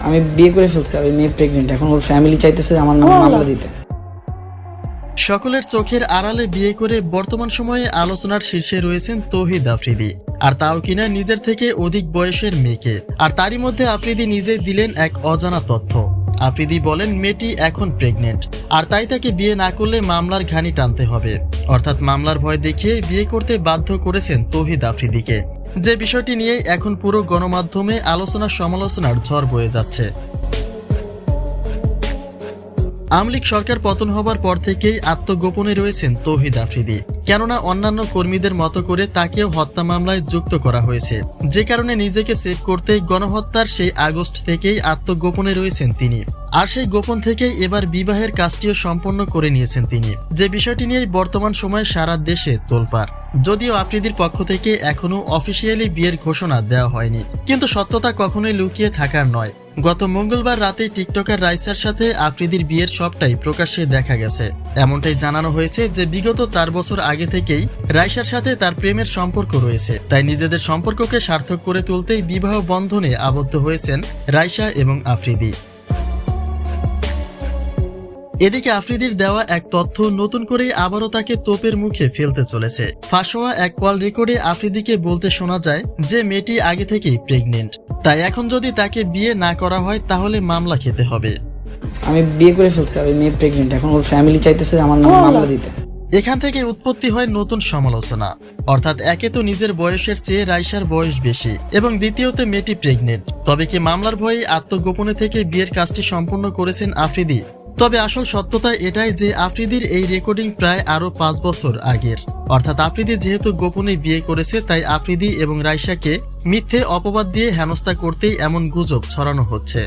আমি বিয়ে করে ফেলছি, আমি মেয়ে প্রেগনেন্ট। এখন ওর ফ্যামিলি চাইতেছে আমার নামে মামলা দিতে। সকলের চোখের আড়ালে বিয়ে করে বর্তমান সময়ে আলোচনার শীর্ষে রয়েছেন তৌহিদ আফ্রিদি, আর তাও কিনা নিজের থেকে অধিক বয়সের মেয়েকে। আর তারই মধ্যে আফ্রিদি নিজেই দিলেন এক অজানা তথ্য। আফ্রিদি বলেন মেয়েটি এখন প্রেগনেন্ট, আর তাই তাকে বিয়ে না করলে মামলার ঘানি টানতে হবে। অর্থাৎ মামলার ভয় দেখিয়ে বিয়ে করতে বাধ্য করেছেন তৌহিদ আফ্রিদিকে, যে বিষয়টি নিয়ে এখন পুরো গণমাধ্যমে আলোচনা সমালোচনার ঝড় বয়ে যাচ্ছে। আওয়ামী লীগ সরকার পতন হবার পর থেকেই আত্মগোপনে রয়েছেন তৌহিদ আফ্রিদি, কেননা অন্যান্য কর্মীদের মতো করে তাকেও হত্যা মামলায় যুক্ত করা হয়েছে, যে কারণে নিজেকে সেভ করতে গণহত্যার সেই আগস্ট থেকেই আত্মগোপনে রয়েছেন তিনি। আর সেই গোপন থেকেই এবার বিবাহের কাজটিও সম্পন্ন করে নিয়েছেন তিনি, যে বিষয়টি নিয়েই বর্তমান সময়ে সারা দেশে তোলপাড়। যদিও আফ্রিদির পক্ষ থেকে এখনো অফিসিয়ালি বিয়ের ঘোষণা দেওয়া হয়নি, কিন্তু সত্যতা কখনোই লুকিয়ে থাকার নয়। গত মঙ্গলবার রাতে টিকটকার রাইসার সাথে আফ্রিদির বিয়ের সবটাই প্রকাশ্যে দেখা গেছে। এমনটাই জানানো হয়েছে যে বিগত 4 বছর আগে থেকেই রাইসার সাথে তার প্রেমের সম্পর্ক রয়েছে, তাই নিজেদের সম্পর্ককে সার্থক করে তুলতেই বিবাহ বন্ধনে আবদ্ধ হয়েছেন রাইসা এবং আফ্রিদি। এদিকে আফ্রিদির দেওয়া এক তথ্য নতুন করে আবারও তাকে তোপের মুখে ফেলতে চলেছে। ফাঁস হওয়া এক কল রেকর্ডে আফ্রিদিকে বলতে শোনা যায় যে মেয়েটি আগে থেকেই প্রেগনেন্ট, তাই এখন যদি তাকে বিয়ে না করা হয় তাহলে মামলা খেতে হবে। আমি বিয়ে করে ফেলছি, আমি মেয়ে প্রেগনেন্ট। এখন ওর ফ্যামিলি চাইতেছে আমার নামে মামলা দিতে। এখান থেকে উৎপত্তি হয় নতুন সমালোচনা। অর্থাৎ একে তো নিজের বয়সের চেয়ে রাইসার বয়স বেশি, এবং দ্বিতীয়তে মেয়েটি প্রেগনেন্ট। তবে কি মামলার ভয়ে আত্মগোপনে থেকে বিয়ের কাজটি সম্পন্ন করেছেন আফ্রিদি? তবে আসল সত্যতা এটাই যে আফ্রিদির এই রেকর্ডিং প্রায় আরো 5 বছর আগের। অর্থাৎ আফ্রিদি যেহেতু গোপনে বিয়ে করেছে, তাই আফ্রিদি এবং রাইসাকে মিথ্যে অপবাদ দিয়ে হেনস্থা করতেই এমন গুজব ছড়ানো হচ্ছে।